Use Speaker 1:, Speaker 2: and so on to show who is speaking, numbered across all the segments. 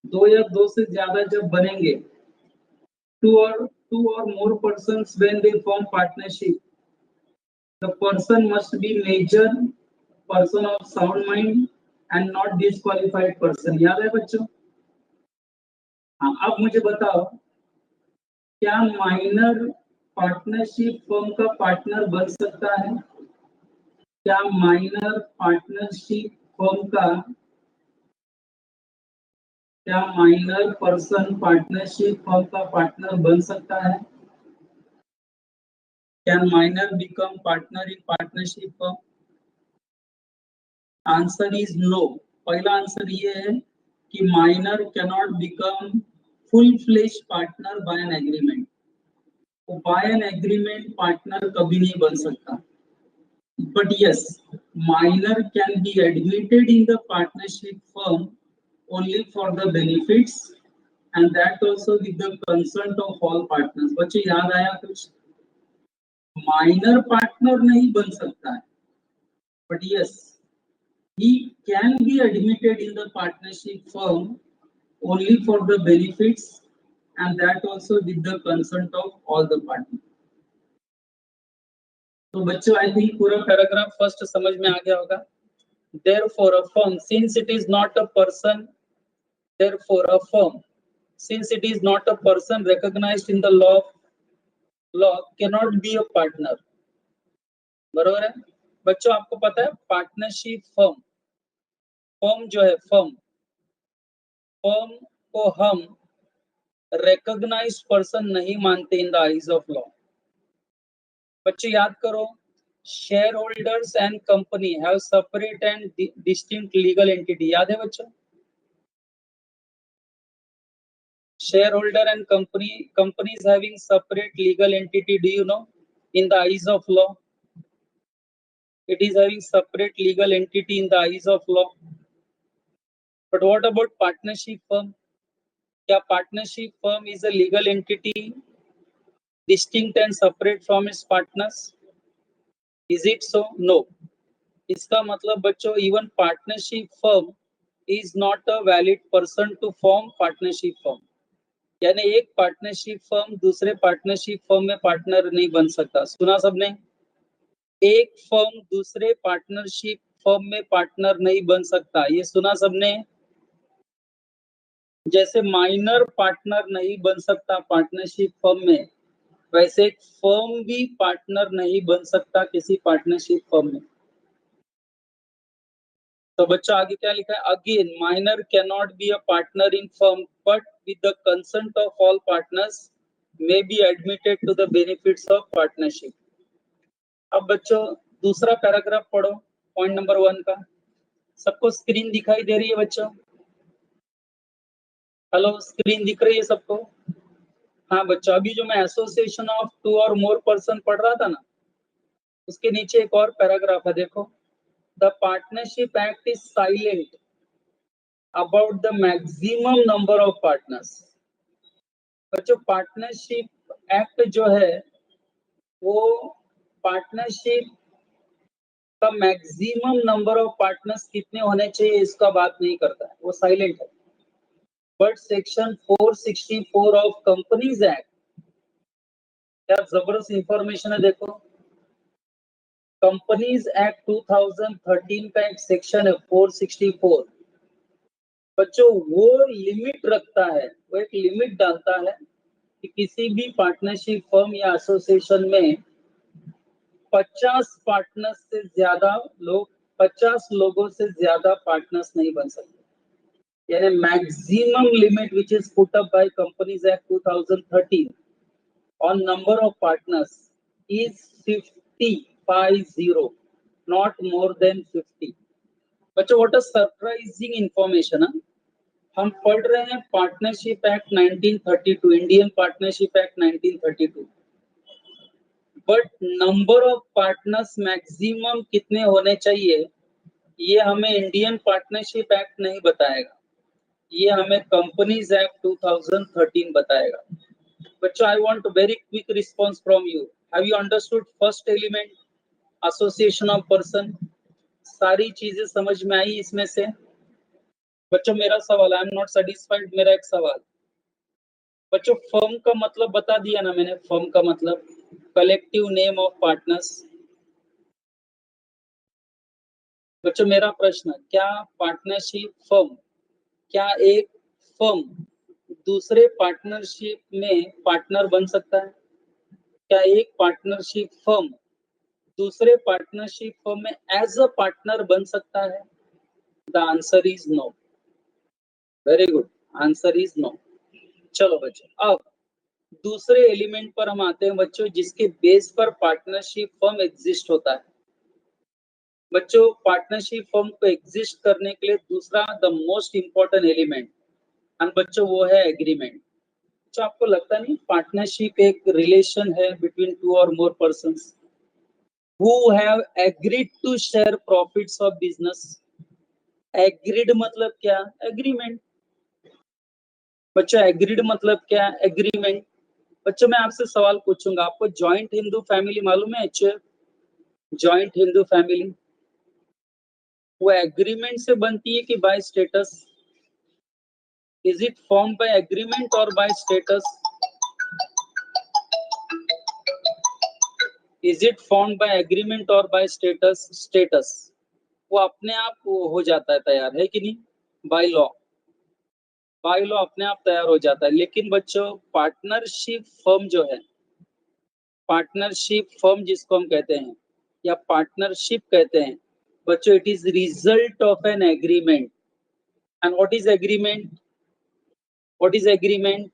Speaker 1: दो या दो से ज्यादा जब बनेंगे, two or more persons when they form partnership, the person must be major person of sound mind and not disqualified person. याद है बच्चों? हाँ, अब मुझे बताओ, क्या माइनर पार्टनरशिप फर्म का पार्टनर बन सकता है? क्या माइनर पार्टनरशिप फर्म का, क्या माइनर पर्सन पार्टनरशिप फर्म का पार्टनर बन सकता है? Can minor become partner in partnership firm? Answer is no. पहला आंसर ये है कि minor can not become full flesh partner by an agreement. वो बाय एन एग्रीमेंट पार्टनर कभी नहीं बन सकता। But yes, minor can be admitted in the partnership firm only for the benefits and that also with the consent of all partners। बच्चे याद आया कुछ? Minor partner नहीं बन सकता है, but yes, he can be admitted in the partnership firm only for the benefits and that also with the consent of all the partners। तो बच्चों आई थिंक पूरा पैराग्राफ फर्स्ट समझ में आ गया होगा। Therefore a firm, since it is not a person, therefore a firm, since it is not a person recognized in the law cannot be a partner। बरोबर है बच्चों? आपको पता है पार्टनरशिप फर्म, फर्म जो है फर्म, फर्म को हम रिकॉग्नाइज पर्सन नहीं मानते in the eyes of law. बच्चों याद करो, share holders and company have separate and distinct legal entity. याद है बच्चों? shareholder and companies having separate legal entity, do you know, in the eyes of law? It is having separate legal entity in the eyes of law। But what about partnership firm? क्या partnership firm is a legal entity distinct and separate from its partners? Is it so? No। इसका मतलब बच्चों even partnership firm is not a valid person to form partnership firm। यानी एक partnership firm दूसरे partnership firm में partner नहीं बन सकता। सुना सबने? एक फर्म दूसरे पार्टनरशिप फर्म में पार्टनर नहीं बन सकता, ये सुना सबने? जैसे माइनर पार्टनर नहीं बन सकता पार्टनरशिप फर्म में, वैसे एक फर्म भी पार्टनर नहीं बन सकता किसी पार्टनरशिप फर्म में। तो बच्चा आगे क्या लिखा है? Again minor can not be a partner in firm but with the consent of all partners may be admitted to the benefits of partnership. अब बच्चों दूसरा पैराग्राफ पढ़ो, पॉइंट नंबर 1 का। सबको स्क्रीन दिखाई दे रही है बच्चों? हेलो, स्क्रीन दिख रही है सबको? हाँ बच्चों, अभी जो मैं एसोसिएशन ऑफ टू और मोर पर्सन पढ़ रहा था ना, उसके नीचे एक और पैराग्राफ है, देखो। The partnership act is silent about the maximum number of partners. बच्चों पार्टनरशिप एक्ट जो है वो पार्टनरशिप का मैक्सिमम नंबर ऑफ पार्टनर्स कितने होने चाहिए इसका बात नहीं करता है, वो साइलेंट है। But section 464 of companies act, क्या जबरदस्त इंफॉर्मेशन है, देखो। कंपनीज एक्ट 2013 का एक सेक्शन है 464। बच्चों वो लिमिट रखता है, वो एक लिमिट डालता है कि किसी भी पार्टनरशिप फर्म या एसोसिएशन में 50 पार्टनर्स से ज्यादा लोग, 50 लोगों से ज्यादा पार्टनर्स नहीं बन सकते। यानी maximum limit which is put up by companies act 2013 on number of partners is 50, not more than 50। बच्चों व्हाट अ सरप्राइजिंग इंफॉर्मेशन है। हम पढ़ रहे हैं partnership act 1932, Indian partnership act 1932, but number of partners maximum कितने होने चाहिए ये हमें इंडियन पार्टनरशिप एक्ट नहीं बताएगा, ये हमें कंपनीज एक्ट 2013 बताएगा। बच्चों I want a very quick response from you। Have you understood first element, association of person? सारी चीजें समझ में आई इसमें से? बच्चों मेरा सवाल, आई एम नॉट सेटिस्फाइड, मेरा एक सवाल। बच्चों फर्म का मतलब बता दिया ना मैंने, फर्म का मतलब कलेक्टिव नेम ऑफ पार्टनर्स। बच्चों मेरा प्रश्न, क्या पार्टनरशिप फर्म, क्या एक फर्म दूसरे पार्टनरशिप में पार्टनर बन सकता है? क्या एक पार्टनरशिप फर्म दूसरे पार्टनरशिप फर्म में एज अ पार्टनर बन सकता है? The answer is no. Very good, answer is no. चलो बच्चों, अब दूसरे एलिमेंट पर हम आते हैं बच्चों, जिसके बेस पर पार्टनरशिप फर्म एग्जिस्ट होता है। बच्चों पार्टनरशिप फर्म को एग्जिस्ट करने के लिए दूसरा द मोस्ट इंपॉर्टेंट एलिमेंट, और बच्चों वो है एग्रीमेंट। जो आपको लगता नहीं पार्टनरशिप एक रिलेशन है बिटवीन टू और more persons who have agreed to share profits of business? Agreed मतलब क्या? एग्रीमेंट। बच्चों एग्रीड मतलब क्या? एग्रीमेंट। बच्चों मैं आपसे सवाल पूछूंगा, आपको जॉइंट हिंदू फैमिली मालूम है? जॉइंट हिंदू फैमिली वो एग्रीमेंट से बनती है कि by status? Is it form by agreement और by status? Is it form by agreement और बाय स्टेटस? स्टेटस वो अपने आप वो हो जाता है तैयार, है कि नहीं? बाय लॉ, बाय लॉ अपने आप तैयार हो जाता है। लेकिन बच्चों पार्टनरशिप फर्म जो है, पार्टनरशिप फर्म जिसको हम कहते हैं या पार्टनरशिप कहते हैं बच्चों, it is result of an agreement. And what is agreement? What is agreement?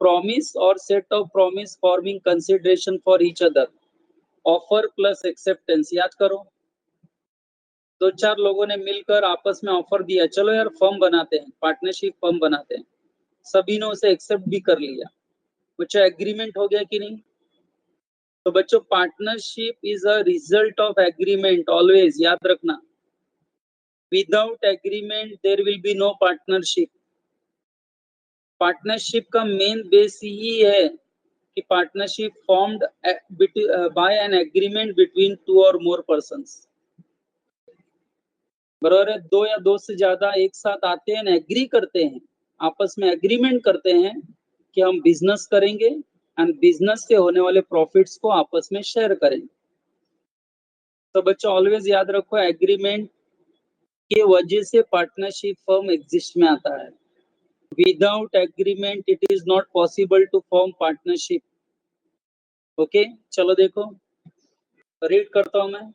Speaker 1: Promise और set of promise forming consideration for each other, offer plus acceptance. याद करो, दो चार लोगों ने मिलकर आपस में ऑफर दिया, चलो यार फर्म बनाते हैं, पार्टनरशिप फर्म बनाते हैं, सभी ने उसे एक्सेप्ट भी कर लिया, बच्चों एग्रीमेंट हो गया कि नहीं? तो बच्चों partnership is a result of agreement, always याद रखना। Without agreement there will be no partnership. Partnership का मेन बेस यही है कि partnership formed by an agreement between two और मोर पर्संस। बराबर है, दो या दो से ज्यादा एक साथ आते हैं, एग्री करते हैं, आपस में एग्रीमेंट करते हैं कि हम बिजनेस करेंगे एंड बिजनेस से होने वाले प्रॉफिट्स को आपस में शेयर करेंगे। तो बच्चों ऑलवेज याद रखो, एग्रीमेंट के वजह से पार्टनरशिप फर्म एग्जिस्ट में आता है। Without agreement it is not possible to form partnership. Okay चलो देखो, रीड करता हूं मैं।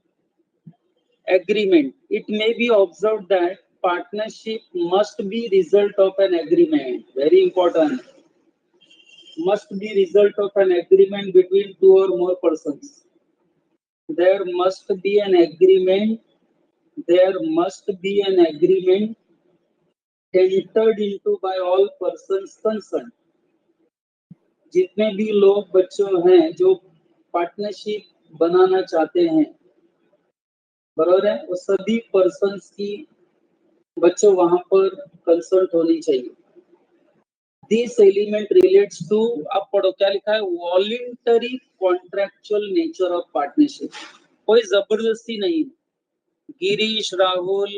Speaker 1: Agreement, it may be observe that partnership must be result of an agreement, very important, must be result of an agreement between two or more persons. There must be an agreement, there must be an agreement entered into by all persons concerned. जितने भी लोग बच्चों हैं जो partnership बनाना चाहते हैं, बराबर है, वो सभी पर्सन्स की बच्चों वहां पर कंसल्ट होनी चाहिए। दिस एलिमेंट रिलेट्स टू, अब पढ़ो क्या लिखा है, voluntary contractual nature of partnership. कोई जबरदस्ती नहीं। गिरीश राहुल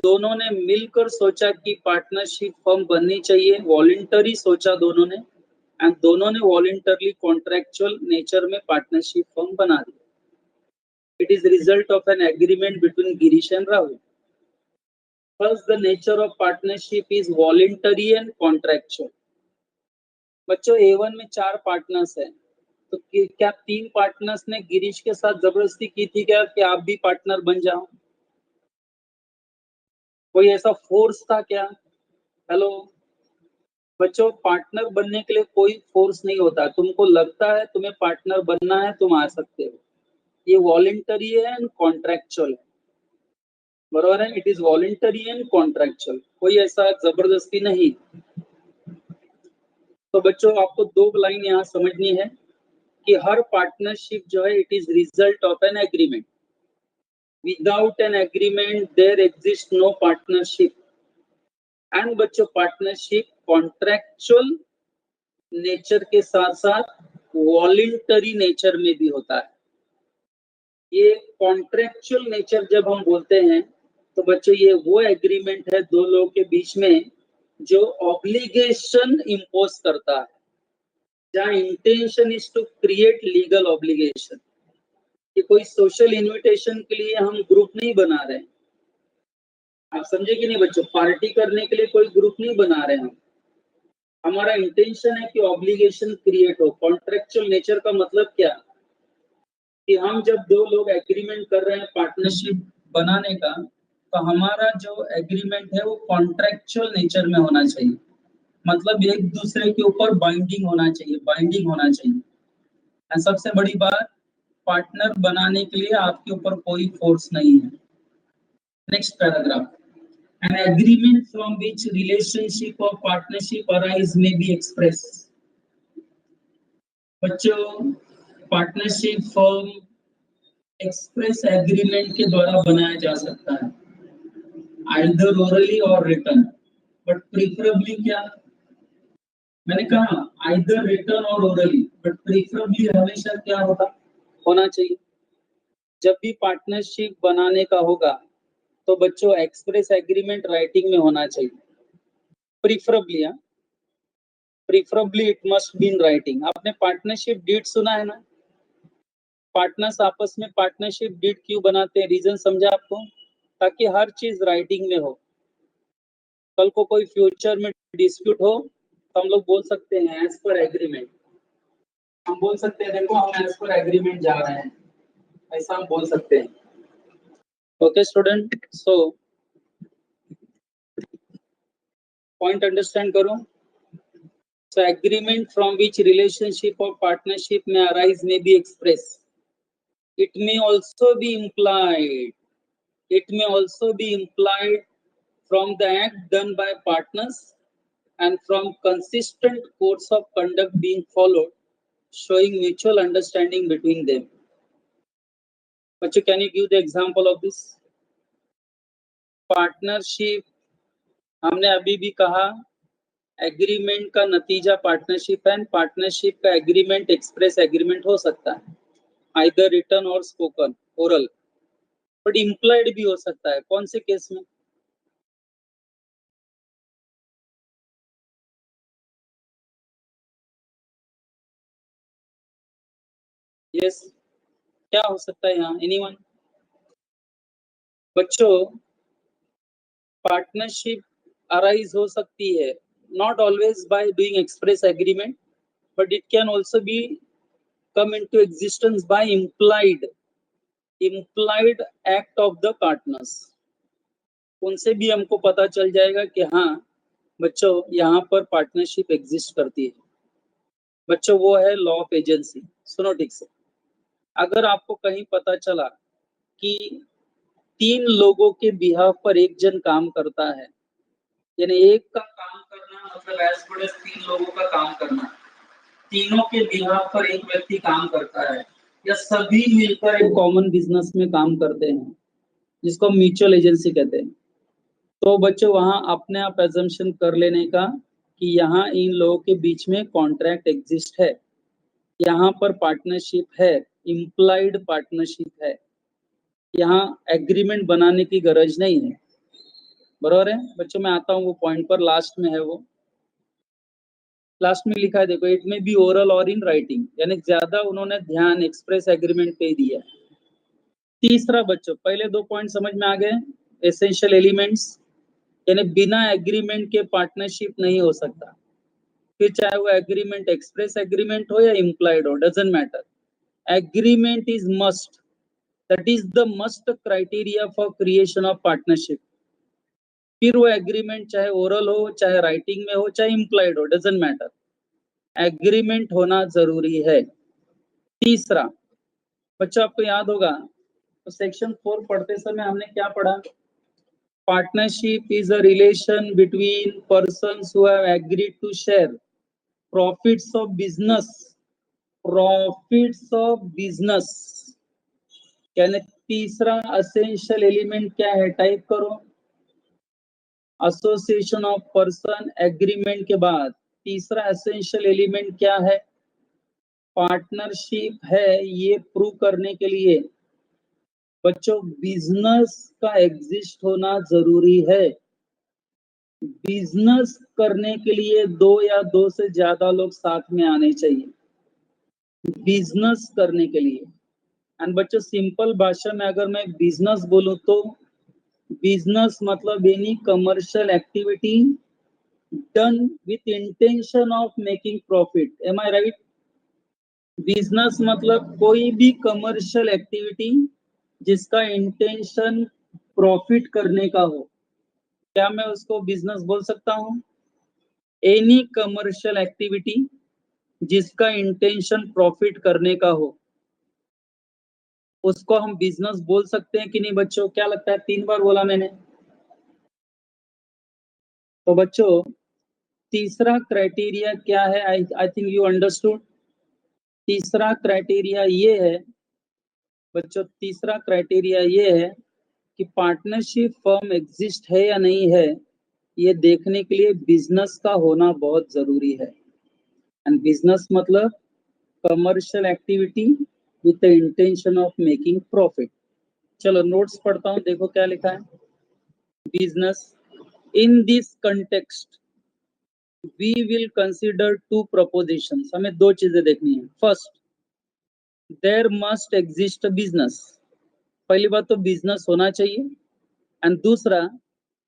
Speaker 1: दोनों ने मिलकर सोचा कि पार्टनरशिप फर्म बननी चाहिए, वॉलंटरी सोचा दोनों ने, एंड दोनों ने वॉलंटरली कॉन्ट्रेक्चुअल नेचर में पार्टनरशिप फर्म बना दी। It is result of an agreement between Girish and Rahul. First the nature of partnership is voluntary and contractual. बच्चों A1 में 4 पार्टनर्स हैं, तो क्या 3 पार्टनर्स ने गिरीश के साथ जबरदस्ती की थी क्या कि आप भी पार्टनर बन जाओ? कोई ऐसा फोर्स था क्या? हेलो बच्चों, पार्टनर बनने के लिए कोई फोर्स नहीं होता, तुमको लगता है तुम्हें पार्टनर बनना है, तुम आ सकते हो। ये वॉलंटरी है एंड कॉन्ट्रेक्चुअल है, बराबर है, it is voluntary and contractual, कोई ऐसा जबरदस्ती नहीं। तो बच्चों आपको दो लाइन यहाँ समझनी है कि हर पार्टनरशिप जो है it is result of an agreement. Without an agreement there exist no partnership. And बच्चों पार्टनरशिप कॉन्ट्रेक्चुअल नेचर के साथ साथ वॉलंटरी नेचर में भी होता है। ये कॉन्ट्रेक्चुअल नेचर जब हम बोलते हैं तो बच्चों ये वो एग्रीमेंट है दो लोगों के बीच में जो ऑब्लिगेशन इम्पोज करता है, जहाँ intention is to create legal obligation. कि कोई सोशल इन्विटेशन के लिए हम ग्रुप नहीं बना रहे हैं, आप समझे कि नहीं बच्चों? पार्टी करने के लिए कोई ग्रुप नहीं बना रहे हम। हमारा इंटेंशन है कि ऑब्लिगेशन क्रिएट हो। कॉन्ट्रेक्चुअल नेचर का मतलब क्या, कि हम जब दो लोग एग्रीमेंट कर रहे हैं पार्टनरशिप बनाने का, तो हमारा जो एग्रीमेंट है वो कॉन्ट्रेक्चुअल नेचर में होना चाहिए। मतलब एक दूसरे के ऊपर बाइंडिंग होना चाहिए, बाइंडिंग होना चाहिए। और सबसे बड़ी बात, पार्टनर बनाने के लिए आपके ऊपर कोई फोर्स नहीं है। Next paragraph, an agreement from which relationship or partnership arise may be expressed। बच्चों पार्टनरशिप फॉर्म एक्सप्रेस एग्रीमेंट के द्वारा बनाया जा सकता है, आइदर ओरली और रिटन, बट प्रीफरेबली क्या, मैंने कहा आइदर रिटन और ओरली, बट प्रीफरेबली हमेशा क्या होना चाहिए। जब भी पार्टनरशिप बनाने का होगा तो बच्चों एक्सप्रेस एग्रीमेंट राइटिंग में होना चाहिए, preferably. Preferably it must be in writing. आपने पार्टनरशिप डीड सुना है ना? पार्टनर्स आपस में पार्टनरशिप डीड क्यों बनाते हैं, रीजन समझा आपको? ताकि हर चीज राइटिंग में हो। कल को कोई फ्यूचर में डिस्प्यूट हो तो हम लोग बोल सकते हैं एज पर एग्रीमेंट। हम बोल सकते हैं देखो हम एज पर एग्रीमेंट जा रहे हैं, ऐसा हम बोल सकते हैं। Okay student, so point understand करो। So agreement from which relationship or partnership may arise may be expressed. It may also be implied. It may also be implied from the act done by partners and from consistent course of conduct being followed, showing mutual understanding between them. But can you give the example of this? Partnership, हमने अभी भी कहा agreement का नतीजा partnership है। Partnership का agreement express agreement हो सकता है, आइदर रिटन और स्पोकन ओरल, बट इम्प्लाइड भी हो सकता है। कौन से केस में? यस, क्या हो सकता है यहाँ? एनीवन? बच्चों पार्टनरशिप अराइज हो सकती है not always by doing express agreement, but it can also be come into existence by implied act of the partners। उनसे भी हमको पता चल जाएगा कि हाँ बच्चों यहाँ पर पार्टनरशिप एग्जिस्ट करती है। बच्चों वो है लॉ ऑफ एजेंसी। सुनो ठीक से, अगर आपको कहीं पता चला कि 3 लोगों के बिहाफ पर एक जन काम करता है, यानी एक का काम करना मतलब एज गुड एज 3 लोगों का काम करना, तीनों के बिहाफ पर एक व्यक्ति काम करता है, या सभी मिलकर एक कॉमन बिजनेस में काम करते हैं जिसको म्यूचुअल एजेंसी कहते हैं, तो बच्चों वहां अपने आप एजम्पशन कर लेने का कि यहाँ इन लोगों के बीच में कॉन्ट्रैक्ट एग्जिस्ट है, यहाँ पर पार्टनरशिप है, इम्प्लाइड पार्टनरशिप है, यहाँ एग्रीमेंट बनाने की गरज नहीं है। बराबर है बच्चों? मैं आता हूँ वो पॉइंट पर, लास्ट में है वो, लास्ट में लिखा है देखो, इट में बी ओरल और इन राइटिंग, यानी ज्यादा उन्होंने ध्यान एक्सप्रेस एग्रीमेंट पे ही दिया। तीसरा बच्चों, पहले 2 पॉइंट समझ में आ गए, एसेंशियल एलिमेंट्स, यानी बिना एग्रीमेंट के पार्टनरशिप नहीं हो सकता, फिर चाहे वो एग्रीमेंट एक्सप्रेस एग्रीमेंट हो या इम्प्लाइड हो, doesn't matter, agreement is must, that is the must criteria for creation of partnership. फिर वो एग्रीमेंट चाहे ओरल हो, चाहे राइटिंग में हो, चाहे इम्प्लाइड हो, डजंट मैटर, एग्रीमेंट होना जरूरी है। तीसरा बच्चों, आपको याद होगा तो सेक्शन 4 पढ़ते समय हमने क्या पढ़ा? Partnership is a relation between persons who have agreed to share profits of business, profits of business. यानी तीसरा एसेंशियल एलिमेंट क्या है? टाइप करो, एसोसिएशन ऑफ पर्सन। एग्रीमेंट के बाद तीसरा एसेंशियल एलिमेंट क्या है? पार्टनरशिप है। ये प्रूव करने के लिए बच्चों बिजनेस का एग्जिस्ट होना जरूरी है। बिजनेस करने के लिए दो या दो से ज्यादा लोग साथ में आने चाहिए बिजनेस करने के लिए। एंड बच्चों सिंपल भाषा में अगर मैं बिजनेस बोलूं तो बिजनेस मतलब any commercial activity done with intention of making profit. Am I right? Business मतलब कोई भी कमर्शियल एक्टिविटी जिसका इंटेंशन प्रॉफिट करने का हो, क्या मैं उसको बिजनेस बोल सकता हूँ? एनी कमर्शियल एक्टिविटी जिसका इंटेंशन प्रॉफिट करने का हो उसको हम बिजनेस बोल सकते हैं कि नहीं बच्चों? क्या लगता है? 3 बार बोला मैंने। तो बच्चों तीसरा क्राइटेरिया क्या है? I think you understood. तीसरा क्राइटेरिया ये है बच्चों, तीसरा क्राइटेरिया ये है कि पार्टनरशिप फर्म एग्जिस्ट है या नहीं है, ये देखने के लिए बिजनेस का होना बहुत जरूरी है। एंड बिजनेस मतलब commercial activity with the intention of making profit. चलो नोट्स पढ़ता हूँ, देखो क्या लिखा है। Business in this context we will consider two propositions. हमें दो चीजें देखनी है। First, there must exist business. पहली बात तो बिजनेस होना चाहिए। एंड दूसरा,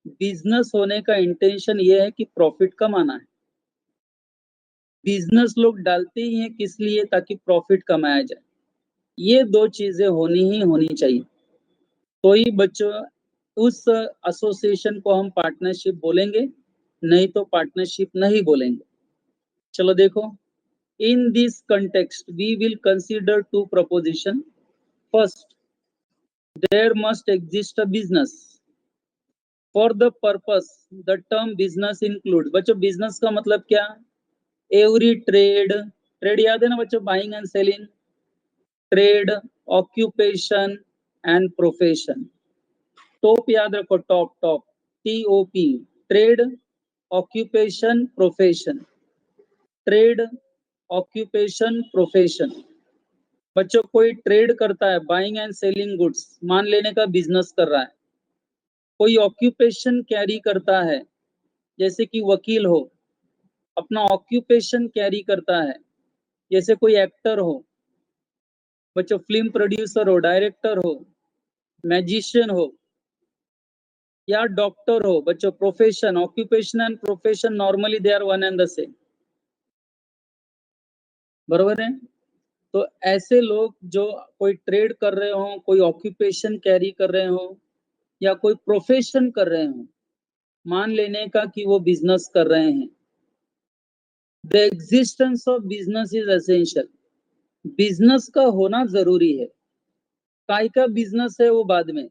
Speaker 1: बिजनेस होने का इंटेंशन ये है कि प्रॉफिट कमाना है। बिजनेस लोग डालते ही हैं किस लिए? ताकि प्रॉफिट कमाया जाए। ये दो चीजें होनी ही होनी चाहिए। तो ही बच्चों उस एसोसिएशन को हम पार्टनरशिप बोलेंगे, नहीं तो पार्टनरशिप नहीं बोलेंगे। चलो देखो, in this context we will consider two proposition. First, there must exist a business. For the purpose the term business include. बच्चों बिजनेस का मतलब क्या? Every trade. ट्रेड याद है ना बच्चों? Buying and selling. Trade, occupation and profession. Top याद रखो, top top, TOP। Trade, occupation, profession. Trade, occupation, profession. बच्चों कोई ट्रेड करता है, बाइंग एंड सेलिंग गुड्स, मान लेने का बिजनेस कर रहा है। कोई ऑक्यूपेशन कैरी करता है, जैसे कि वकील हो, अपना ऑक्यूपेशन कैरी करता है। जैसे कोई एक्टर हो बच्चों, फिल्म प्रोड्यूसर हो, डायरेक्टर हो, मैजिशियन हो, या डॉक्टर हो बच्चों। Profession, occupation and profession normally they are one and the same. बरोबर है? तो ऐसे लोग जो कोई ट्रेड कर रहे हो, कोई ऑक्यूपेशन कैरी कर रहे हो, या कोई प्रोफेशन कर रहे हो, मान लेने का कि वो बिजनेस कर रहे हैं। The existence of business is essential. Business का होना जरूरी है। काय का बिजनेस है वो बाद में,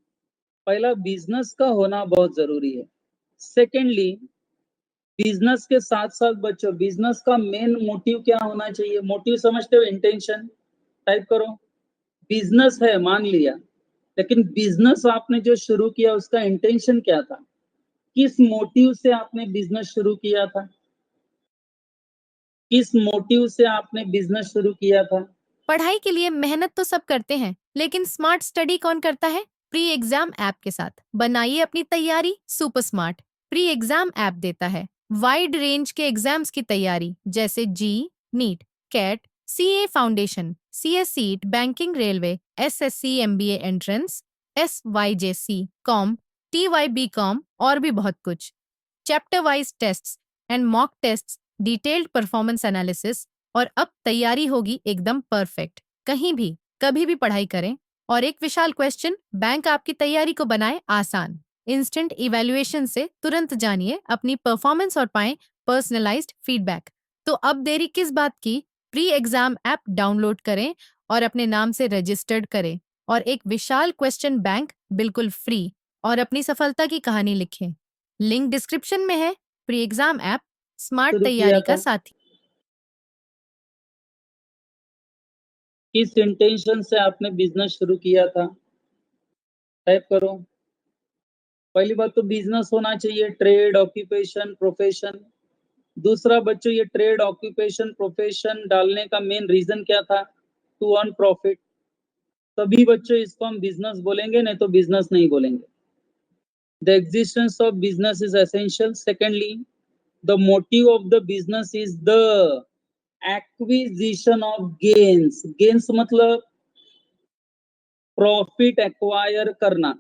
Speaker 1: पहला बिजनेस का होना बहुत जरूरी है। सेकेंडली, बिजनेस के साथ साथ बच्चों बिजनेस का मेन मोटिव क्या होना चाहिए? मोटिव समझते हो? इंटेंशन। टाइप करो। बिजनेस है मान लिया, लेकिन बिजनेस आपने जो शुरू किया उसका इंटेंशन क्या था? किस मोटिव से आपने बिजनेस शुरू किया था? किस मोटिव से आपने बिजनेस शुरू किया था?
Speaker 2: पढ़ाई के लिए मेहनत तो सब करते हैं, लेकिन स्मार्ट स्टडी कौन करता है? प्री एग्जाम ऐप के साथ बनाइए अपनी तैयारी super smart. Pre exam app देता है वाइड रेंज के एग्जाम्स की तैयारी, जैसे JEE, NEET, CAT, CA foundation, CS seat, banking, railway, SSC MBA entrance, SYJC com, TYB com और भी बहुत कुछ। Chapter wise tests and mock tests, detailed performance analysis, और अब तैयारी होगी एकदम परफेक्ट। कहीं भी कभी भी पढ़ाई करें। और एक विशाल क्वेश्चन बैंक आपकी तैयारी को बनाए आसान। इंस्टेंट इवैल्यूएशन से तुरंत जानिए अपनी परफॉर्मेंस और पाएं पर्सनलाइज्ड फीडबैक। तो अब देरी किस बात की? प्री एग्जाम ऐप डाउनलोड करें और अपने नाम से रजिस्टर्ड करें और एक विशाल क्वेश्चन बैंक बिल्कुल फ्री और अपनी सफलता की कहानी लिखें। लिंक डिस्क्रिप्शन में है। प्री एग्जाम ऐप स्मार्ट
Speaker 1: शुरू किया
Speaker 2: तैयारी का
Speaker 1: था?
Speaker 2: साथी।
Speaker 1: किस इंटेंशन से आपने बिजनेस शुरू किया था? टाइप करो। पहली बात तो बिजनेस होना चाहिए, ट्रेड, ऑक्यूपेशन, प्रोफेशन। दूसरा बच्चों, ये ट्रेड, ऑक्यूपेशन, प्रोफेशन डालने का मेन रीजन क्या था? To earn profit. तभी बच्चों इसको हम बिजनेस बोलेंगे, नहीं तो बिजनेस नहीं बोलेंगे. The existence of business is essential. Secondly, the motive of the business is the acquisition of gains. Gains मतलब प्रॉफिट एक्वायर करना,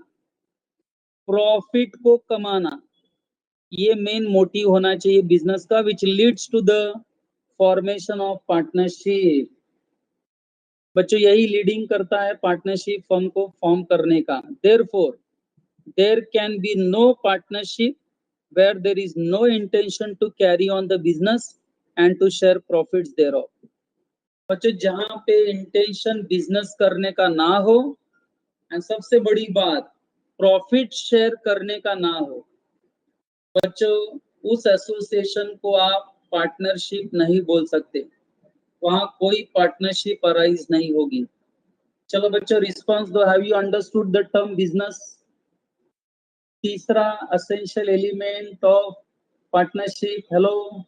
Speaker 1: प्रॉफिट को कमाना, ये मेन मोटिव होना चाहिए बिजनेस का, which leads to the formation of partnership. बच्चों यही लीडिंग करता है पार्टनरशिप फर्म को फॉर्म करने का. Therefore there can be no partnership where there is no intention to carry on the business and to share profits thereof. बच्चों जहां पे इंटेंशन बिजनेस करने का ना हो, एंड सबसे बड़ी बात प्रॉफिट शेयर करने का ना हो, बच्चों उस एसोसिएशन को आप पार्टनरशिप नहीं बोल सकते, वहां कोई पार्टनरशिप अराइज नहीं होगी. चलो बच्चों रिस्पॉन्स दो. Have you understood the term business? तीसरा essential element of partnership. Hello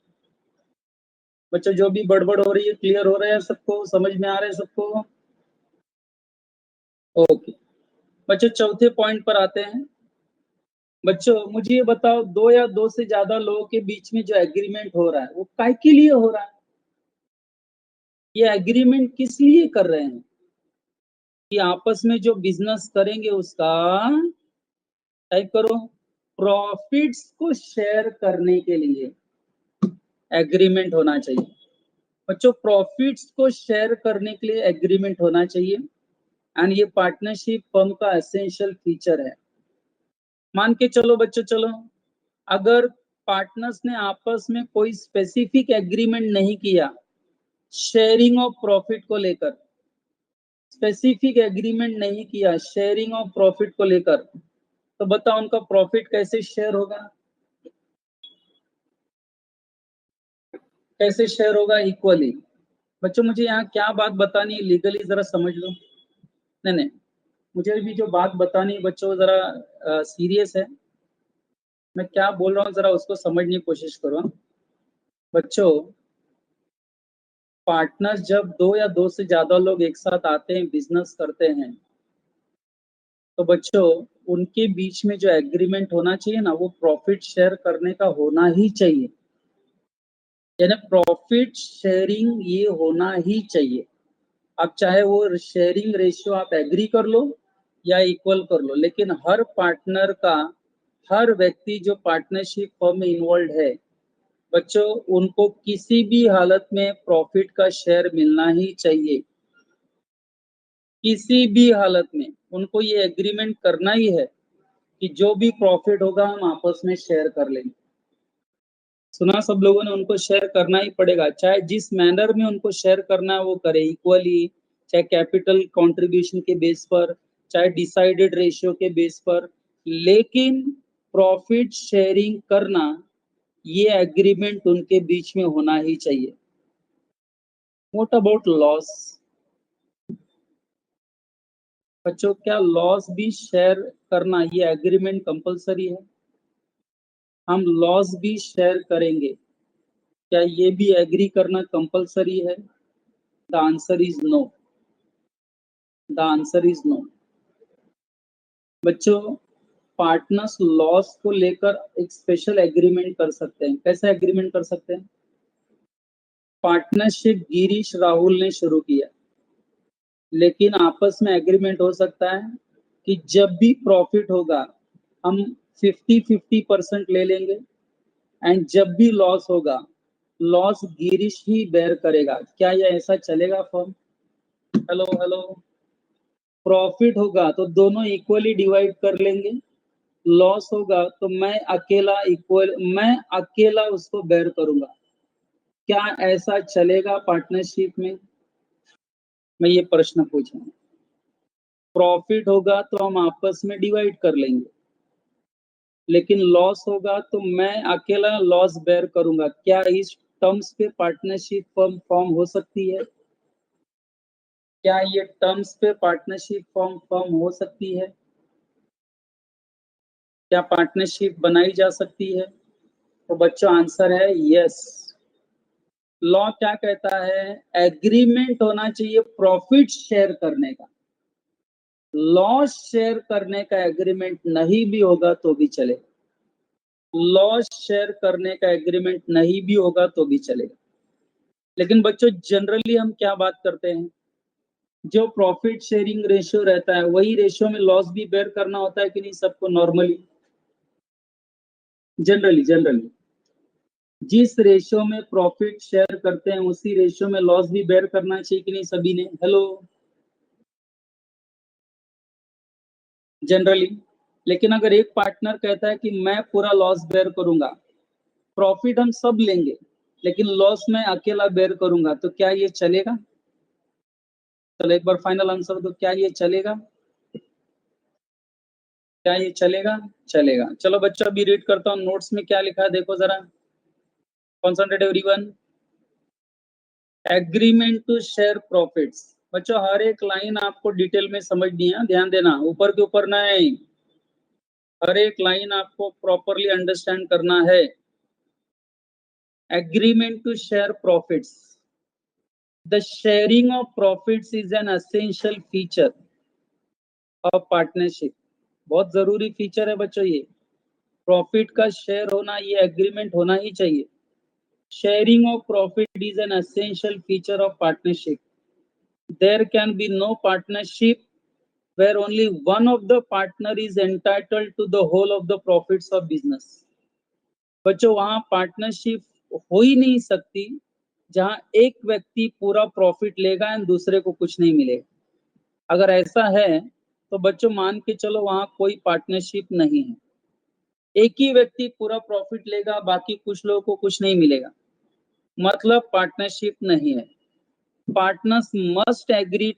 Speaker 1: बच्चों, जो भी बड़बड़ हो रही है क्लियर हो रहा है सबको, समझ में आ रहा है सबको? ओके बच्चों, चौथे पॉइंट पर आते हैं. बच्चों मुझे ये बताओ, दो या दो से ज्यादा लोगों के बीच में जो एग्रीमेंट हो रहा है वो काय के लिए हो रहा है? ये एग्रीमेंट किस लिए कर रहे हैं? कि आपस में जो बिजनेस करेंगे उसका, टाइप करो, प्रॉफिट्स को शेयर करने के लिए एग्रीमेंट होना चाहिए. बच्चों प्रॉफिट्स को शेयर करने के लिए एग्रीमेंट होना चाहिए, एंड ये पार्टनरशिप फर्म का एसेंशियल फीचर है. मान के चलो बच्चों, चलो अगर पार्टनर्स ने आपस में कोई स्पेसिफिक एग्रीमेंट नहीं किया शेयरिंग ऑफ प्रॉफिट को लेकर, स्पेसिफिक एग्रीमेंट नहीं किया शेयरिंग ऑफ प्रॉफिट को लेकर, तो बताओ उनका प्रॉफिट कैसे शेयर होगा? कैसे शेयर होगा? इक्वली. बच्चों मुझे यहाँ क्या बात बतानी है लीगली जरा समझ लो. नहीं नहीं, मुझे भी जो बात बतानी है बच्चों जरा सीरियस है. मैं क्या बोल रहा हूँ जरा उसको समझने की कोशिश करो. बच्चों पार्टनर्स जब दो या दो से ज्यादा लोग एक साथ आते हैं, बिजनेस करते हैं, तो बच्चों उनके बीच में जो एग्रीमेंट होना चाहिए ना, वो प्रॉफिट शेयर करने का होना ही चाहिए. यानी प्रॉफिट शेयरिंग ये होना ही चाहिए. अब चाहे वो शेयरिंग रेशियो आप एग्री कर लो या इक्वल कर लो, लेकिन हर पार्टनर का, हर व्यक्ति जो पार्टनरशिप फर्म में इन्वॉल्व है, बच्चों उनको किसी भी हालत में प्रॉफिट का शेयर मिलना ही चाहिए. किसी भी हालत में उनको ये एग्रीमेंट करना ही है कि जो भी प्रॉफिट होगा हम आपस में शेयर कर लेंगे. सुना सब लोगों ने? उनको शेयर करना ही पड़ेगा, चाहे जिस मैनर में उनको शेयर करना है वो करे, इक्वली, चाहे कैपिटल कंट्रीब्यूशन के बेस पर, चाहे डिसाइडेड रेशियो के बेस पर, लेकिन प्रॉफिट शेयरिंग करना ये एग्रीमेंट उनके बीच में होना ही चाहिए. What about loss? बच्चों क्या लॉस भी शेयर करना ये एग्रीमेंट कंपलसरी है? हम लॉस भी शेयर करेंगे, क्या ये भी एग्री करना कंपलसरी है? The answer is no. The answer is no. बच्चों पार्टनर्स लॉस को लेकर एक स्पेशल एग्रीमेंट कर सकते हैं. कैसे एग्रीमेंट कर सकते हैं? पार्टनरशिप गिरीश राहुल ने शुरू किया, लेकिन आपस में एग्रीमेंट हो सकता है कि जब भी प्रॉफिट होगा हम 50-50% ले लेंगे, एंड जब भी लॉस होगा लॉस गिरीश ही बेयर करेगा. क्या यह ऐसा चलेगा फर्म? Hello hello. प्रॉफिट होगा तो दोनों इक्वली डिवाइड कर लेंगे, लॉस होगा तो मैं अकेला उसको बेयर करूंगा. क्या ऐसा चलेगा पार्टनरशिप में? मैं ये प्रश्न पूछ रहा हूँ. प्रॉफिट होगा तो हम आपस में डिवाइड कर लेंगे, लेकिन लॉस होगा तो मैं अकेला लॉस बेयर करूंगा. क्या इस टर्म्स पे पार्टनरशिप फर्म फॉर्म हो सकती है? क्या ये टर्म्स पे पार्टनरशिप फॉर्म हो सकती है? क्या पार्टनरशिप बनाई जा सकती है? तो बच्चों आंसर है यस. लॉ क्या कहता है? एग्रीमेंट होना चाहिए प्रॉफिट शेयर करने का. लॉस शेयर करने का एग्रीमेंट नहीं भी होगा तो भी चलेगा, लॉस शेयर करने का एग्रीमेंट नहीं भी होगा तो भी चलेगा। लेकिन बच्चों जनरली हम क्या बात करते हैं, जो प्रॉफिट शेयरिंग रेशियो रहता है वही रेशियो में लॉस भी बेयर करना होता है कि नहीं सबको नॉर्मली, जनरली जिस रेशियो में प्रॉफिट शेयर करते हैं उसी रेशियो में लॉस भी बेयर करना चाहिए कि नहीं सभी ने। Hello, generally. लेकिन अगर एक पार्टनर कहता है कि मैं पूरा लॉस बेयर करूंगा, प्रॉफिट हम सब लेंगे लेकिन लॉस मैं अकेला बेयर करूंगा, तो क्या ये चलेगा? चलो एक बार फाइनल आंसर दो, क्या ये चलेगा? क्या ये चलेगा? चलेगा। चलो बच्चों अभी रीड करता हूँ नोट्स में क्या लिखा है, देखो जरा, concentrate everyone. Agreement to share profits. बच्चों हर एक लाइन आपको डिटेल में समझनी है, ध्यान देना, ऊपर के ऊपर नहीं, हर एक लाइन आपको प्रॉपरली अंडरस्टैंड करना है। Agreement to share profits. The sharing of profits is an essential feature of partnership. बहुत जरूरी फीचर है बच्चों ये, प्रॉफिट का शेयर होना, ये एग्रीमेंट होना ही चाहिए। Sharing of profit is an essential feature of partnership. There can be no partnership where only one of the partner is entitled to the whole of the profits of business. बच्चों वहां partnership हो ही नहीं सकती जहां एक व्यक्ति पूरा profit लेगा एंड दूसरे को कुछ नहीं मिलेगा। अगर ऐसा है तो बच्चों मान के चलो वहां कोई पार्टनरशिप नहीं है, एक ही व्यक्ति पूरा प्रॉफिट लेगा, बाकी कुछ लोगों को कुछ नहीं मिलेगा, मतलब पार्टनरशिप नहीं है। Partners must agree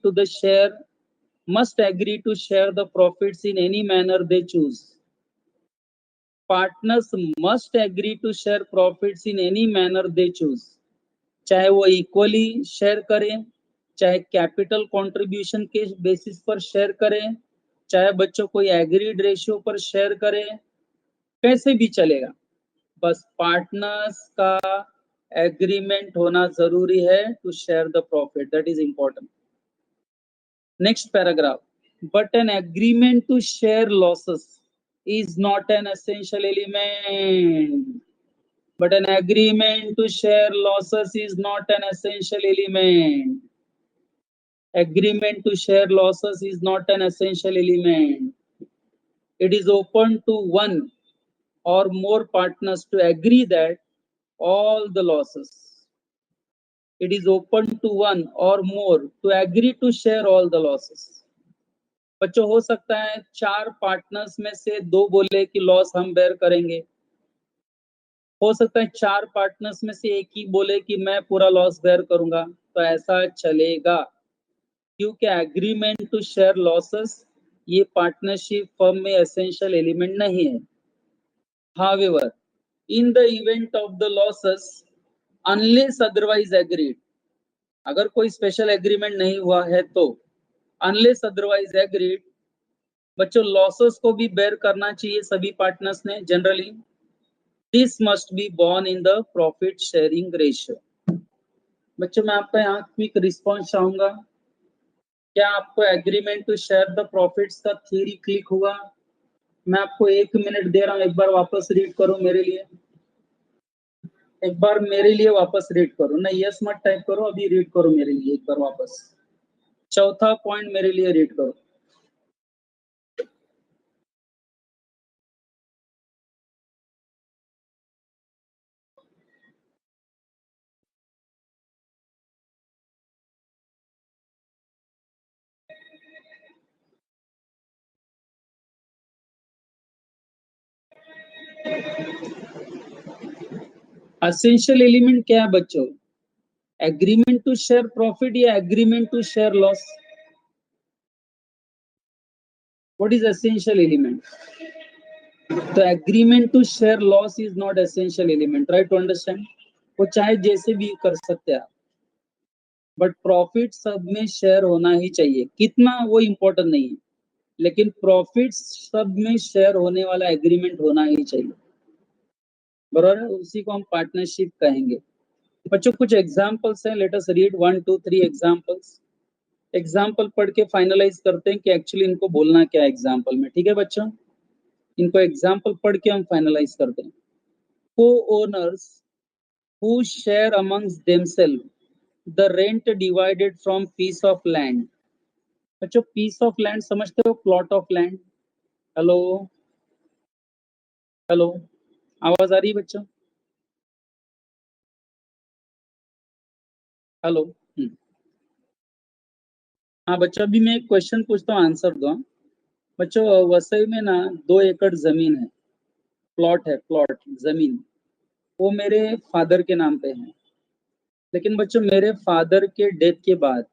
Speaker 1: to share the profits in any manner they choose. Partners must agree to share profits in any manner they choose. चाहे वो इक्वली शेयर करें, चाहे कैपिटल कंट्रीब्यूशन के बेसिस पर शेयर करें, चाहे बच्चों कोई एग्रीड रेशियो पर शेयर करें, कैसे भी चलेगा, बस पार्टनर्स का एग्रीमेंट होना जरूरी है to share the profit, that is important. Next paragraph. But an agreement to share losses is not an essential element. But an agreement to share losses is not an essential element. Agreement to share losses is not an essential element. It is open to one or more partners to agree that all the losses. It is open to one or more to agree to share all the losses. बच्चों हो सकता है 4 partners में से 2 बोले कि loss हम bear करेंगे, हो सकता है 4 पार्टनर्स में से एक ही बोले कि मैं पूरा लॉस बेयर करूंगा, तो ऐसा चलेगा क्योंकि एग्रीमेंट टू शेयर लॉसेस ये पार्टनरशिप फर्म में एसेंशियल एलिमेंट नहीं है। However, in the event of the losses, unless otherwise agreed, अगर कोई स्पेशल एग्रीमेंट नहीं हुआ है तो unless otherwise agreed, बच्चों लॉसेस को भी बेयर करना चाहिए सभी पार्टनर्स ने generally. This must be borne in the profit sharing ratio. बच्चों मैं आपका यहाँ क्विक रिस्पॉन्स चाहूंगा, क्या आपको agreement to share the profits का थ्योरी क्लिक हुआ? मैं आपको 1 मिनट दे रहा हूँ, एक बार वापस रीड करो मेरे लिए, एक बार मेरे लिए वापस रीड करो, नहीं यस मत टाइप करो, अभी रीड करो मेरे लिए एक बार वापस, चौथा पॉइंट मेरे लिए रीड करो। एसेंशियल एलिमेंट क्या है बच्चों, एग्रीमेंट टू शेयर प्रॉफिट या agreement to share loss? What is essential element? तो agreement to share loss is not essential element, right to understand. वो चाहे जैसे भी कर सकते हैं, बट प्रॉफिट सब में शेयर होना ही चाहिए, कितना वो इम्पोर्टेंट नहीं है, लेकिन प्रॉफिट सब में शेयर होने वाला एग्रीमेंट होना ही चाहिए, बराबर है, उसी को हम पार्टनरशिप कहेंगे। बच्चों कुछ एग्जांपल्स हैं, let us read 1 2 3 examples. Example पढ़ के फाइनलाइज करते हैं कि एक्चुअली इनको बोलना क्या है एग्जाम्पल में। ठीक है बच्चों, इनको एग्जाम्पल पढ़ के हम फाइनलाइज करते हैं। Co-owners who share amongst themselves the rent divided from piece of land. बच्चों पीस ऑफ लैंड समझते हो, plot of land. Hello hello, आवाज आ रही है बच्चों? हेलो। हाँ बच्चों, अभी मैं एक क्वेश्चन पूछता हूँ, आंसर दो। बच्चों वसई में ना 2 एकड़ जमीन है, प्लॉट है, प्लॉट जमीन, वो मेरे फादर के नाम पे है। लेकिन बच्चों मेरे फादर के डेथ के बाद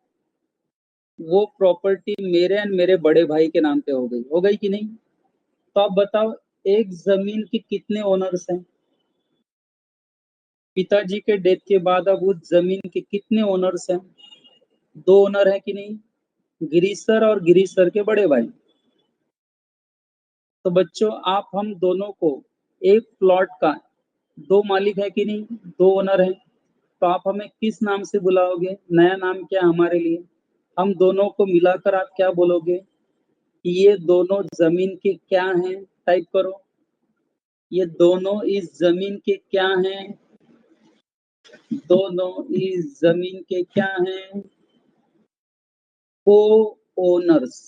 Speaker 1: वो प्रॉपर्टी मेरे एंड मेरे बड़े भाई के नाम पे हो गई कि नहीं? तो आप बताओ, एक जमीन के कितने ओनर्स हैं? पिताजी के डेथ के बाद अब उस जमीन के कितने ओनर्स हैं? 2 ओनर है कि नहीं? गिरीश सर और गिरीश सर के बड़े भाई। तो बच्चों आप हम दोनों को एक प्लॉट का 2 मालिक है कि नहीं, 2 ओनर है। तो आप हमें किस नाम से बुलाओगे? नया नाम क्या है हमारे लिए? हम दोनों को मिलाकर आप क्या बोलोगे कि ये दोनों जमीन के क्या हैं? टाइप करो, ये दोनों इस जमीन के क्या हैं? दोनों इस जमीन के क्या हैं? को ओनर्स।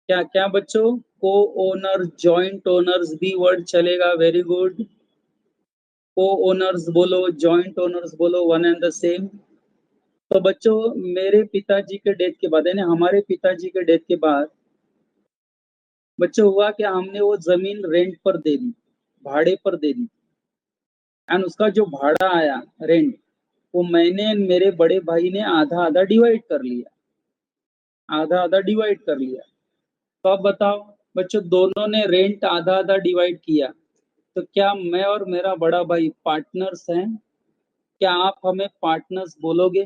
Speaker 1: क्या क्या बच्चों? को ओनर, जॉइंट ओनर्स भी वर्ड चलेगा, वेरी गुड। को ओनर्स बोलो, जॉइंट ओनर्स बोलो, वन एंड द सेम। तो बच्चों मेरे पिताजी के डेथ के बाद, यानी हमारे पिताजी के डेथ के बाद बच्चों हुआ क्या, हमने वो जमीन रेंट पर दे दी, भाड़े पर दे दी। एंड उसका जो भाड़ा आया, रेंट, वो मैंने and मेरे बड़े भाई ने आधा आधा डिवाइड कर लिया, आधा आधा डिवाइड कर लिया। तो अब बताओ बच्चों, दोनों ने रेंट आधा आधा डिवाइड किया, तो क्या मैं और मेरा बड़ा भाई पार्टनर्स हैं? क्या आप हमें पार्टनर्स बोलोगे?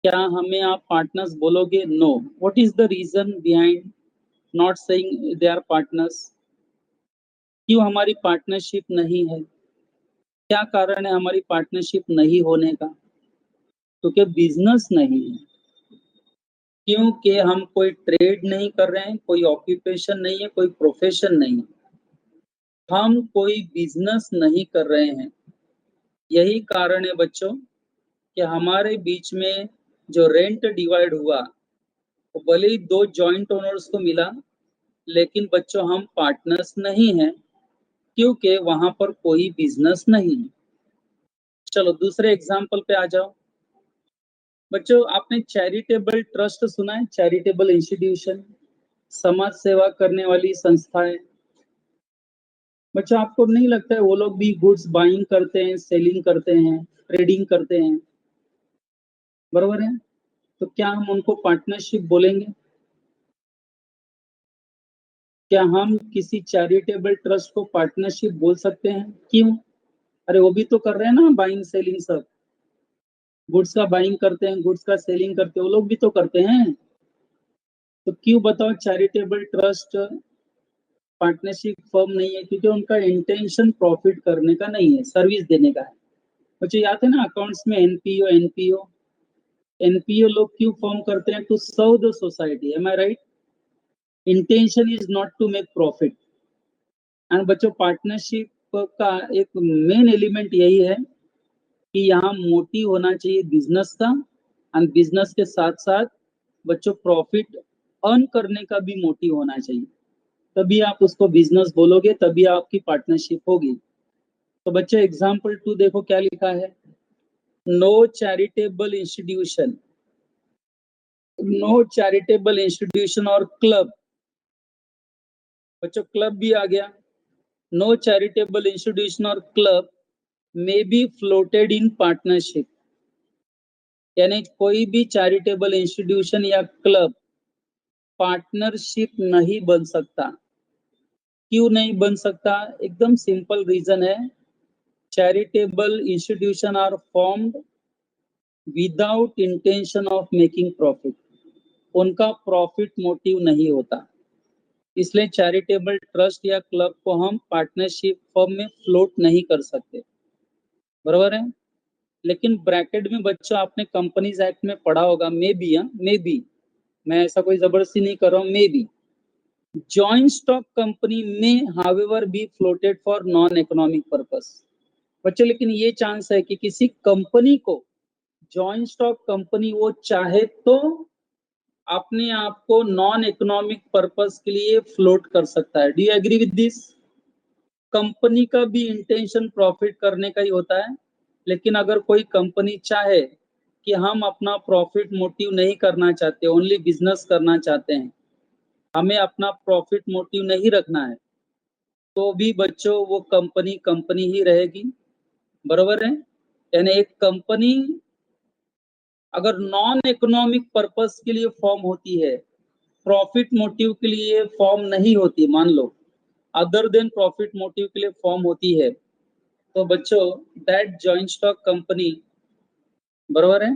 Speaker 1: क्या हमें आप पार्टनर्स बोलोगे? No. What is the reason behind not saying they are partners? क्यों हमारी पार्टनरशिप नहीं है? क्या कारण है हमारी पार्टनरशिप नहीं होने का? क्योंकि बिजनेस नहीं है, क्योंकि हम कोई ट्रेड नहीं कर रहे हैं, कोई ऑक्यूपेशन नहीं है, कोई प्रोफेशन नहीं है, हम कोई बिजनेस नहीं कर रहे हैं। यही कारण है बच्चों कि हमारे बीच में जो रेंट डिवाइड हुआ, वो भले ही 2 जॉइंट ओनर्स को मिला, लेकिन बच्चों हम पार्टनर्स नहीं हैं, क्योंकि वहां पर कोई बिजनेस नहीं है। चलो दूसरे एग्जाम्पल पे आ जाओ। बच्चों आपने चैरिटेबल ट्रस्ट सुना है? चैरिटेबल इंस्टीट्यूशन, समाज सेवा करने वाली संस्थाएं। बच्चों आपको नहीं लगता है वो लोग भी गुड्स बाइंग करते हैं, सेलिंग करते हैं, ट्रेडिंग करते हैं, बरोबर है? तो क्या हम उनको पार्टनरशिप बोलेंगे? क्या हम किसी चैरिटेबल ट्रस्ट को पार्टनरशिप बोल सकते हैं? क्यों? अरे वो भी तो कर रहे हैं ना, बाइंग सेलिंग सब। गुड्स का बाइंग करते हैं, गुड्स का सेलिंग करते हैं, वो लोग भी तो करते हैं। तो क्यों बताओ चैरिटेबल ट्रस्ट पार्टनरशिप फर्म नहीं है? क्योंकि उनका इंटेंशन प्रॉफिट करने का नहीं है, सर्विस देने का है। मुझे याद है ना, अकाउंट्स में एनपीओ एनपीओ एनपीओ लोग क्यों फॉर्म करते हैं? To serve the society, am I right? Intention is not to make profit. And बच्चों पार्टनरशिप का एक मेन एलिमेंट यही है कि यहाँ मोटिव होना चाहिए बिजनेस का, एंड बिजनेस के साथ साथ बच्चों प्रॉफिट अर्न करने का भी मोटिव होना चाहिए। तभी आप उसको बिजनेस बोलोगे, तभी आपकी पार्टनरशिप होगी। तो बच्चों एग्जाम्पल 2 देखो क्या लिखा है। No charitable institution, no charitable institution or club. बच्चों क्लब भी आ गया। No charitable institution or club may be floated in partnership, यानी कोई भी चैरिटेबल इंस्टीट्यूशन या क्लब पार्टनरशिप नहीं बन सकता। क्यों नहीं बन सकता? एकदम सिंपल रीजन है, charitable institution are formed without intention of making profit. उनका प्रॉफिट मोटिव नहीं होता, इसलिए चैरिटेबल ट्रस्ट या क्लब को हम पार्टनरशिप फॉर्म में फ्लोट नहीं कर सकते, बराबर है? लेकिन ब्रैकेट में बच्चों आपने कंपनीज एक्ट में पढ़ा होगा, मे बी, मैं ऐसा कोई जबरदस्ती नहीं कर रहा हूँ, may be joint stock company में however be floated for non economic purpose. बच्चों लेकिन ये चांस है कि किसी कंपनी को जॉइंट स्टॉक कंपनी वो चाहे तो अपने आप को नॉन इकोनॉमिक पर्पस के लिए फ्लोट कर सकता है। Do you agree with this? Company का भी इंटेंशन प्रॉफिट करने का ही होता है, लेकिन अगर कोई कंपनी चाहे कि हम अपना प्रॉफिट मोटिव नहीं करना चाहते, ओनली बिजनेस करना चाहते हैं, हमें अपना प्रॉफिट मोटिव नहीं रखना है, तो भी बच्चों वो कंपनी कंपनी ही रहेगी। बराबर है? यानी एक कंपनी अगर नॉन इकोनॉमिक पर्पस के लिए फॉर्म होती है, प्रॉफिट मोटिव के लिए फॉर्म नहीं होती, मान लो अदर देन प्रॉफिट मोटिव के लिए फॉर्म होती है, तो बच्चों दैट जॉइंट स्टॉक कंपनी, बराबर है,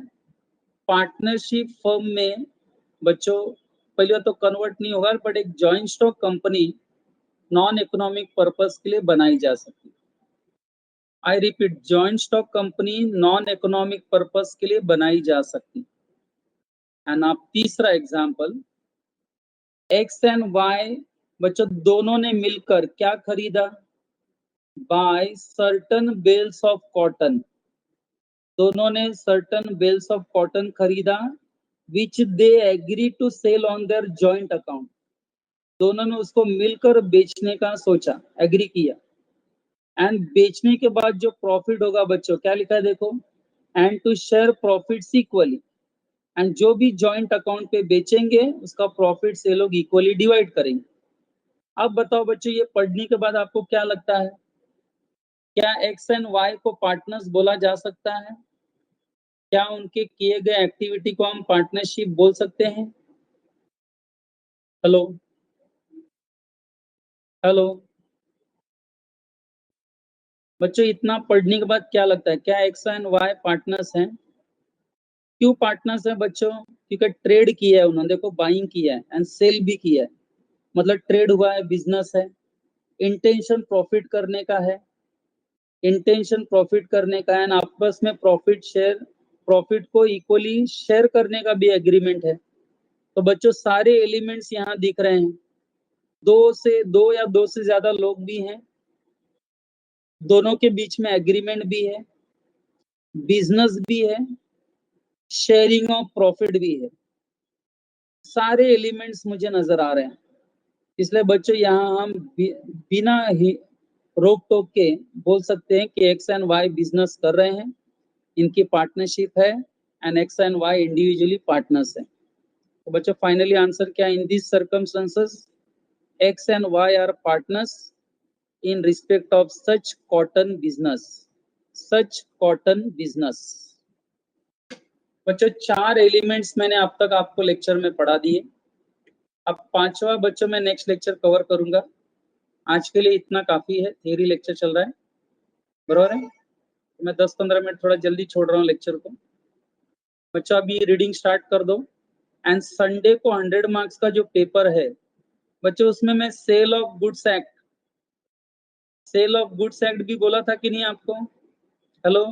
Speaker 1: पार्टनरशिप फर्म में बच्चों पहले तो कन्वर्ट नहीं होगा, बट एक joint stock company non economic purpose के लिए बनाई जा सकती है। I repeat, joint stock company non economic purpose के लिए बनाई जा सकती है। एंड आप तीसरा एग्जांपल, एक्स एंड वाई बच्चों दोनों ने मिलकर क्या खरीदा? Buy certain bales of cotton. दोनों ने सर्टन बेल्स ऑफ कॉटन खरीदा, which they agree to sell on their joint account. दोनों ने उसको मिलकर बेचने का सोचा, एग्री किया, एंड बेचने के बाद जो प्रॉफिट होगा बच्चों क्या लिखा है देखो, and to share profits equally. And जो भी जॉइंट अकाउंट पे बेचेंगे उसका प्रॉफिट से लोग इक्वली डिवाइड करेंगे। अब बताओ बच्चों, ये पढ़ने के बाद आपको क्या लगता है, क्या एक्स एंड वाई को पार्टनर्स बोला जा सकता है? क्या उनके किए गए एक्टिविटी को हम पार्टनरशिप बोल सकते हैं? हेलो हेलो बच्चों, इतना पढ़ने के बाद क्या लगता है, क्या एक्स एंड वाई पार्टनर्स हैं? क्यों पार्टनर्स हैं बच्चों? क्योंकि ट्रेड किया है उन्होंने, देखो बाइंग किया है एंड सेल भी किया है, मतलब ट्रेड हुआ है, बिजनेस है, इंटेंशन प्रॉफिट करने का है, इंटेंशन प्रॉफिट करने का है, आपस में प्रॉफिट को इक्वली शेयर करने का भी एग्रीमेंट है। तो बच्चों सारे एलिमेंट्स यहाँ दिख रहे हैं, दो या दो से ज्यादा लोग भी हैं, दोनों के बीच में एग्रीमेंट भी है, बिजनेस भी है, शेयरिंग ऑफ प्रॉफिट भी है, सारे एलिमेंट्स मुझे नजर आ रहे हैं। इसलिए बच्चों यहाँ हम बिना ही रोक टोक के बोल सकते हैं कि एक्स एंड वाई बिजनेस कर रहे हैं, इनकी पार्टनरशिप है, and X and Y individually partners है। तो बच्चों फाइनली आंसर क्या, in this circumstances X and Y are partners in respect of such cotton business, such cotton business। बच्चों 4 एलिमेंट्स मैंने अब तक आपको लेक्चर में पढ़ा दिए। अब 5वां बच्चों मैं नेक्स्ट लेक्चर कवर करूंगा। आज के लिए इतना काफी है, थियरी लेक्चर चल रहा है, बराबर है? मैं 10-15 मिनट थोड़ा जल्दी छोड़ रहा हूँ लेक्चर को। बच्चों अभी रीडिंग स्टार्ट कर दो, एंड संडे को 100 मार्क्स का जो पेपर है बच्चों, उसमें मैं सेल ऑफ गुड्स एक्ट भी बोला था कि नहीं आपको? हेलो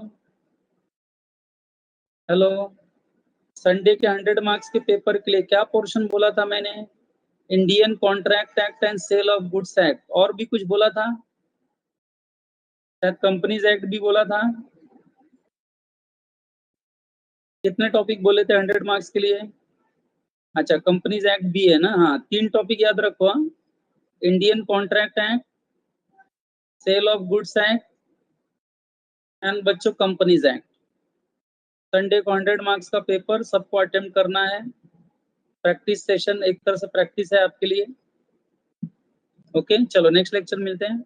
Speaker 1: हेलो संडे के 100 मार्क्स के पेपर के लिए क्या पोर्शन बोला था मैंने? Indian Contract Act and Sale of Goods Act, और भी कुछ बोला था शायद, कंपनीज एक्ट भी बोला था। कितने टॉपिक बोले थे 100 मार्क्स के लिए? अच्छा, कंपनीज एक्ट भी है ना, हाँ 3 टॉपिक याद रखो, हाँ? Indian Contract Act, Sale of Goods Act, and बच्चों कंपनीज एक्ट। संडे को 100 मार्क्स का पेपर सबको अटेम्प्ट करना है, प्रैक्टिस सेशन एक तरह से प्रैक्टिस है आपके लिए। ओके, चलो नेक्स्ट लेक्चर मिलते हैं।